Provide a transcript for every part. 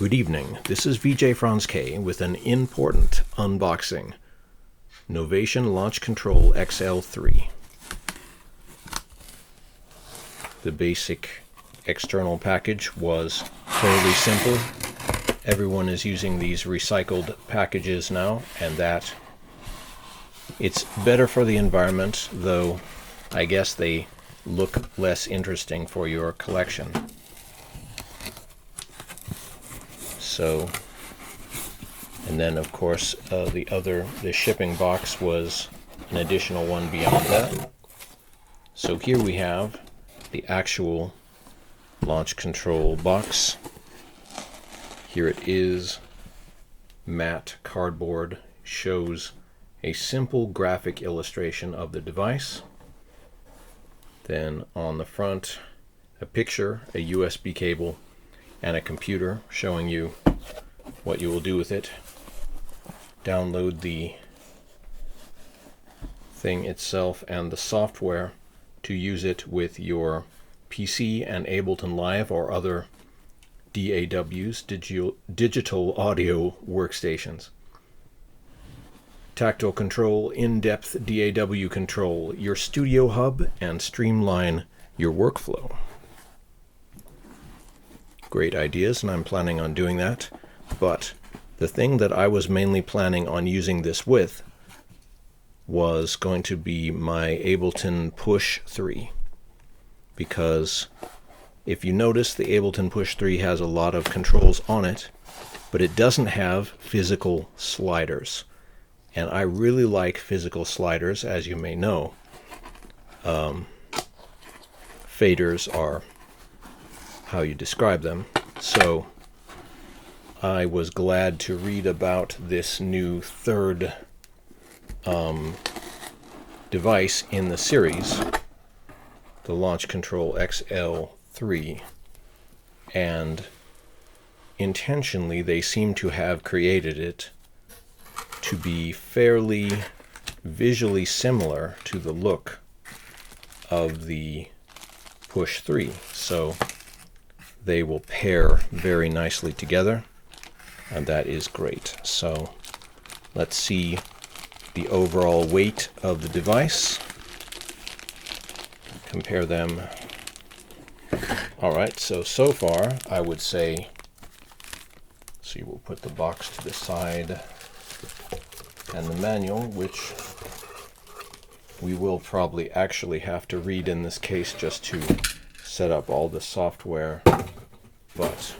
Good evening, this is VJ Franz K with an important unboxing. NOVATION Launch Control XL3. The basic external package was fairly simple. Everyone is using these recycled packages now, and that it's better for the environment, though I guess they look less interesting for your collection. So, and then of course the shipping box was an additional one beyond that. So here we have the actual launch control box. Here it is. Matte cardboard shows a simple graphic illustration of the device. Then on the front, a picture, a USB cable, and a computer showing you what you will do with it. Download the thing itself and the software to use it with your PC and Ableton Live or other DAWs, digital audio workstations. Tactile control, in-depth DAW control, your studio hub, and streamline your workflow. Great ideas, and I'm planning on doing that. But the thing that I was mainly planning on using this with was going to be my Ableton Push 3. Because if you notice, the Ableton Push 3 has a lot of controls on it, but it doesn't have physical sliders. And I really like physical sliders, as you may know. Faders are how you describe them. So I was glad to read about this new third device in the series, the Launch Control XL3, and intentionally they seem to have created it to be fairly visually similar to the look of the Push 3. So they will pair very nicely together, and that is great. So let's see the overall weight of the device. Compare them. Alright, so far I would say, see, we'll put the box to the side, and the manual, which we will probably actually have to read in this case just to set up all the software, but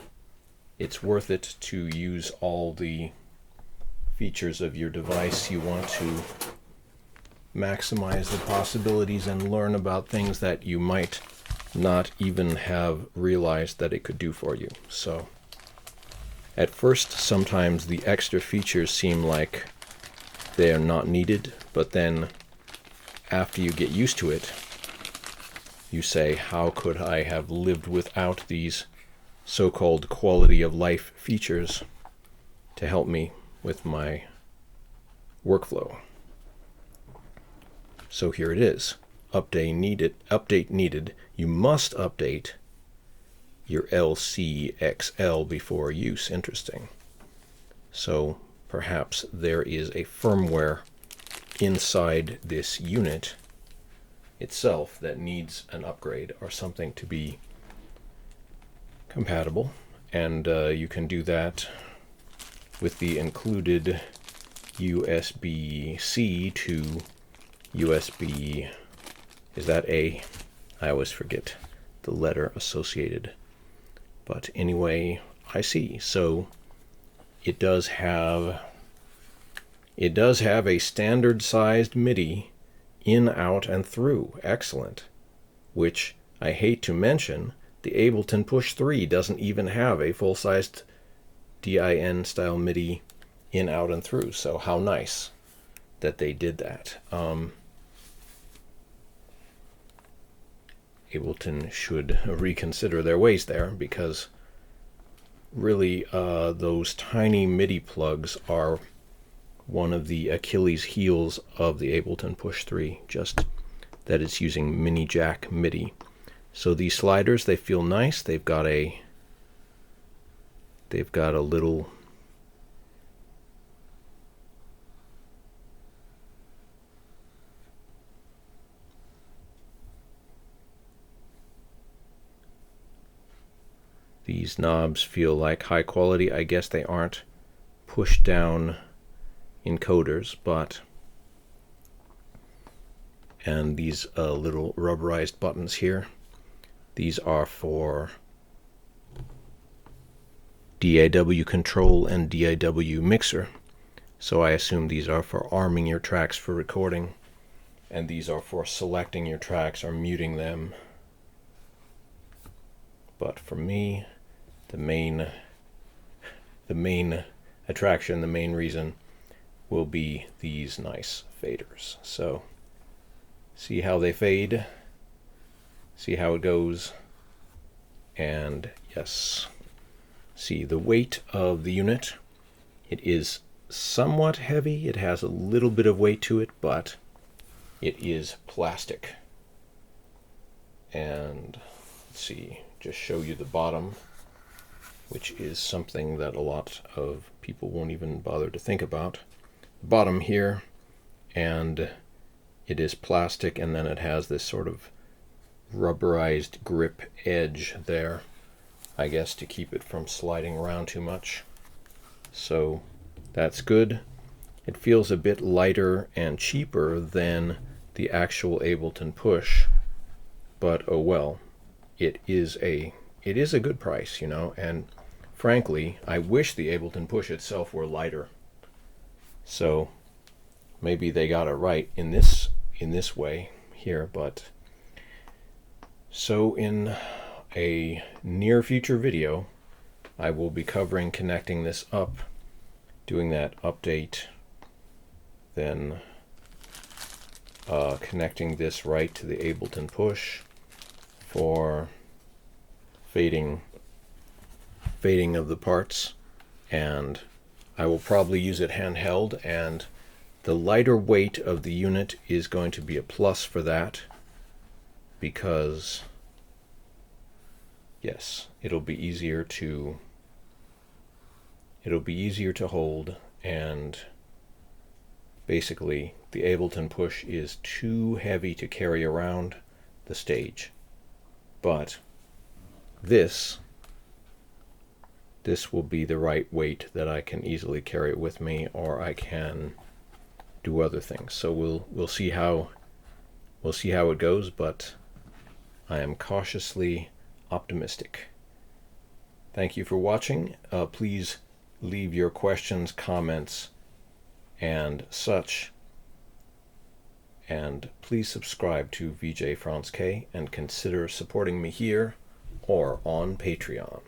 it's worth it to use all the features of your device. You want to maximize the possibilities and learn about things that you might not even have realized that it could do for you. So at first, sometimes the extra features seem like they are not needed, but then after you get used to it, you say, how could I have lived without these so-called quality of life features to help me with my workflow? So here it is. Update needed. You must update your LCXL before use. Interesting. So perhaps there is a firmware inside this unit itself that needs an upgrade or something to be compatible, and you can do that with the included USB-C to USB, is that A? I always forget the letter associated, but anyway, I see. So it does have a standard sized MIDI in, out, and through. Excellent. Which I hate to mention, the Ableton Push 3 doesn't even have a full-sized DIN style MIDI in, out, and through. So how nice that they did that. Ableton should reconsider their ways there, because really those tiny MIDI plugs are one of the Achilles heels of the Ableton Push 3, just that it's using mini jack MIDI. So these sliders, they feel nice. They've got they've got a little these knobs feel like high quality. I guess they aren't push down encoders, but and these little rubberized buttons here, these are for DAW control and DAW mixer, so I assume these are for arming your tracks for recording, and these are for selecting your tracks or muting them. But for me, the main attraction, the main reason will be these nice faders. So see how they fade, see how it goes, and yes, see the weight of the unit. It is somewhat heavy, it has a little bit of weight to it, but it is plastic. And let's see, just show you the bottom, which is something that a lot of people won't even bother to think about. The bottom here, and it is plastic, and then it has this sort of rubberized grip edge there, I guess to keep it from sliding around too much. So that's good. It feels a bit lighter and cheaper than the actual Ableton Push, but oh well, it is a good price, you know, and frankly, I wish the Ableton Push itself were lighter. So maybe they got it right in this way here, but so in a near future video, I will be covering connecting this up, doing that update, then connecting this right to the Ableton Push for fading of the parts, and I will probably use it handheld, and the lighter weight of the unit is going to be a plus for that, because yes, it'll be easier to hold, and basically the Ableton Push is too heavy to carry around the stage, but this will be the right weight that I can easily carry it with me, or I can do other things. So we'll see how it goes, but I am cautiously optimistic. Thank you for watching. Please leave your questions, comments, and such. And please subscribe to VJ Franz K and consider supporting me here or on Patreon.